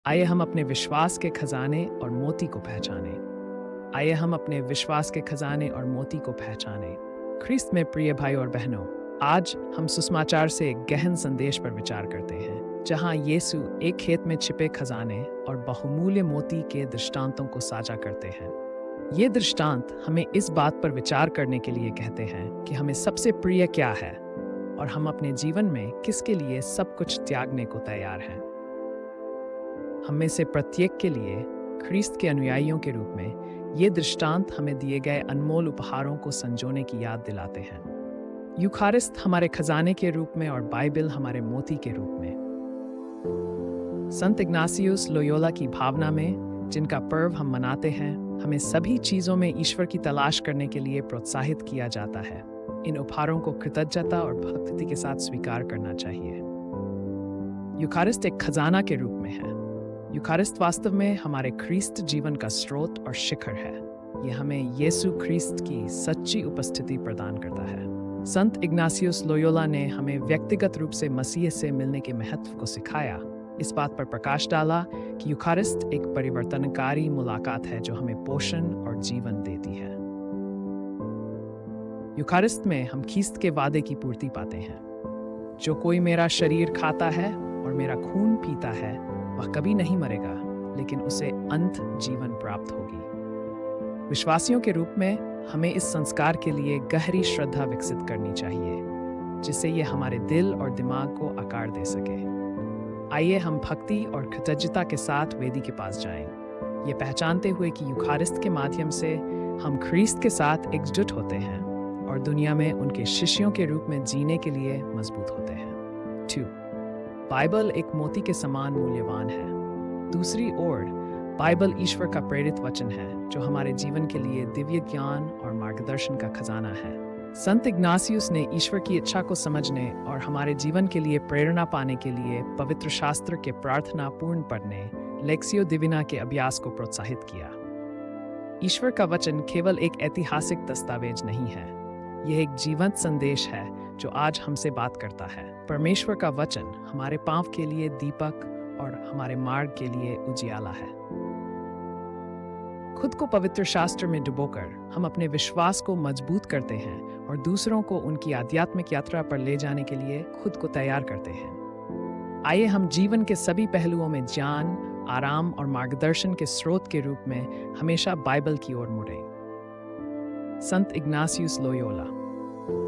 आइए हम अपने विश्वास के खजाने और मोती को पहचानें। आइए हम अपने विश्वास के खजाने और मोती को पहचानें। ख्रिस्त में प्रिय भाई और बहनों, आज हम सुसमाचार से एक गहन संदेश पर विचार करते हैं, जहां यीशु एक खेत में छिपे खजाने और बहुमूल्य मोती के दृष्टांतों को साझा करते हैं। ये दृष्टांत हमें इस बात पर विचार करने के लिए कहते हैं कि हमें सबसे प्रिय क्या है और हम अपने जीवन में किसके लिए सब कुछ त्यागने को तैयार हैं। हम में से प्रत्येक के लिए ख्रीस्त के अनुयायियों के रूप में ये दृष्टांत हमें दिए गए अनमोल उपहारों को संजोने की याद दिलाते हैं। यूखारिस्त हमारे खजाने के रूप में और बाइबल हमारे मोती के रूप में। संत इग्नासियुस लोयोला की भावना में, जिनका पर्व हम मनाते हैं, हमें सभी चीजों में ईश्वर की तलाश करने के लिए प्रोत्साहित किया जाता है। इन उपहारों को कृतज्ञता और भक्ति के साथ स्वीकार करना चाहिए। यूखारिस्त एक खजाना के रूप में है। यूखारिस्त वास्तव में हमारे ख्रीस्त जीवन का स्रोत और शिखर है। यह हमें यीशु ख्रीस्त की सच्ची उपस्थिति प्रदान करता है। संत इग्नासियुस लोयोला ने हमें व्यक्तिगत रूप से मसीह से मिलने के महत्व को सिखाया। इस बात पर प्रकाश डाला कि यूखारिस्त एक परिवर्तनकारी मुलाकात है जो हमें पोषण और जीवन देती है। यूखारिस्त में हम ख्रीस्त के वादे की पूर्ति पाते हैं। जो कोई मेरा शरीर खाता है और मेरा खून पीता है, वह कभी नहीं मरेगा, लेकिन उसे अंत जीवन प्राप्त होगी। विश्वासियों के रूप में हमें इस संस्कार के लिए गहरी श्रद्धा विकसित करनी चाहिए, जिससे यह हमारे दिल और दिमाग को आकार दे सके। आइए हम भक्ति और कृतज्ञता के साथ वेदी के पास जाएं, ये पहचानते हुए कि यूखारिस्त के माध्यम से हम ख्रीस्त के साथ एकजुट होते हैं और दुनिया में उनके शिष्यों के रूप में जीने के लिए मजबूत होते हैं। 2. बाइबल एक मोती के समान मूल्यवान है। दूसरी ओर, बाइबल ईश्वर का प्रेरित वचन है जो हमारे जीवन के लिए दिव्य ज्ञान और मार्गदर्शन का खजाना है। संत इग्नासियुस ने ईश्वर की इच्छा को समझने और हमारे जीवन के लिए प्रेरणा पाने के लिए पवित्र शास्त्र के प्रार्थना पूर्ण पढ़ने, लेक्सियो दिविना के अभ्यास को प्रोत्साहित किया। ईश्वर का वचन केवल एक ऐतिहासिक दस्तावेज नहीं है, यह एक जीवंत संदेश है जो आज हमसे बात करता है। परमेश्वर का वचन हमारे पांव के लिए दीपक और हमारे मार्ग के लिए उजियाला है। खुद को पवित्र शास्त्र में डुबोकर हम अपने विश्वास को मजबूत करते हैं और दूसरों को उनकी आध्यात्मिक यात्रा पर ले जाने के लिए खुद को तैयार करते हैं। आइए हम जीवन के सभी पहलुओं में ज्ञान, आराम और मार्गदर्शन के स्रोत के रूप में हमेशा बाइबल की ओर मुड़ें। संत इग्नासियुस लोयोला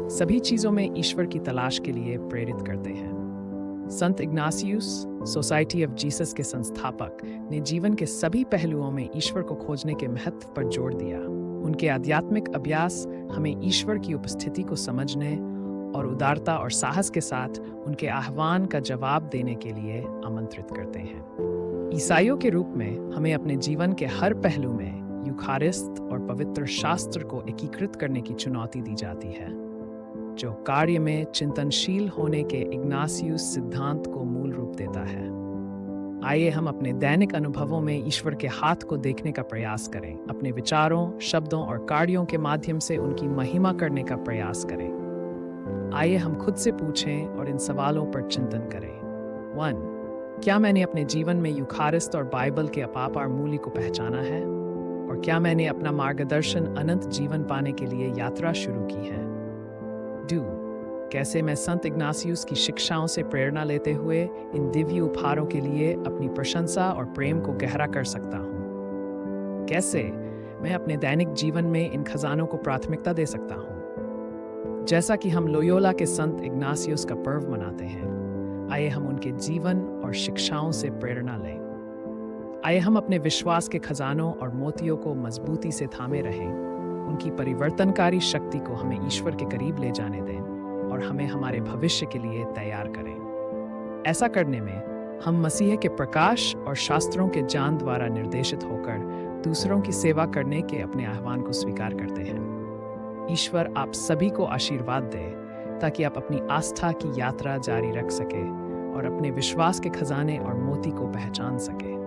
सभी चीजों में ईश्वर की तलाश के लिए प्रेरित करते हैं। संत इग्नासियुस, सोसाइटी ऑफ जीसस के संस्थापक, ने जीवन के सभी पहलुओं में ईश्वर को खोजने के महत्व पर जोर दिया। उनके आध्यात्मिक अभ्यास हमें ईश्वर की उपस्थिति को समझने और उदारता और साहस के साथ उनके आह्वान का जवाब देने के लिए आमंत्रित करते हैं। ईसाइयों के रूप में हमें अपने जीवन के हर पहलू में यूखारिस्त और पवित्र शास्त्र को एकीकृत करने की चुनौती दी जाती है, जो कार्य में चिंतनशील होने के इग्नासियुस सिद्धांत को मूल रूप देता है। आइए हम अपने दैनिक अनुभवों में ईश्वर के हाथ को देखने का प्रयास करें, अपने विचारों, शब्दों और कार्यों के माध्यम से उनकी महिमा करने का प्रयास करें। आइए हम खुद से पूछें और इन सवालों पर चिंतन करें। 1. क्या मैंने अपने जीवन में यूखारिस्त और बाइबल के अपार मूल्य को पहचाना है? और क्या मैंने अपना मार्गदर्शन अनंत जीवन पाने के लिए यात्रा शुरू की है? 2. कैसे मैं संत इग्नासियुस की शिक्षाओं से प्रेरणा लेते हुए इन दिव्य उपहारों के लिए अपनी प्रशंसा और प्रेम को गहरा कर सकता हूँ? कैसे मैं अपने दैनिक जीवन में इन खजानों को प्राथमिकता दे सकता हूँ? जैसा कि हम लोयोला के संत इग्नासियुस का पर्व मनाते हैं, आइए हम उनके जीवन और शिक्षाओं से प्रेरणा लें। आइए हम अपने विश्वास के खजानों और मोतियों को मजबूती से थामे रहें। उनकी परिवर्तनकारी शक्ति को हमें ईश्वर के करीब ले जाने दें और हमें हमारे भविष्य के लिए तैयार करें। ऐसा करने में हम मसीह के प्रकाश और शास्त्रों के ज्ञान द्वारा निर्देशित होकर दूसरों की सेवा करने के अपने आह्वान को स्वीकार करते हैं। ईश्वर आप सभी को आशीर्वाद दे ताकि आप अपनी आस्था की यात्रा जारी रख सके और अपने विश्वास के खजाने और मोती को पहचान सके।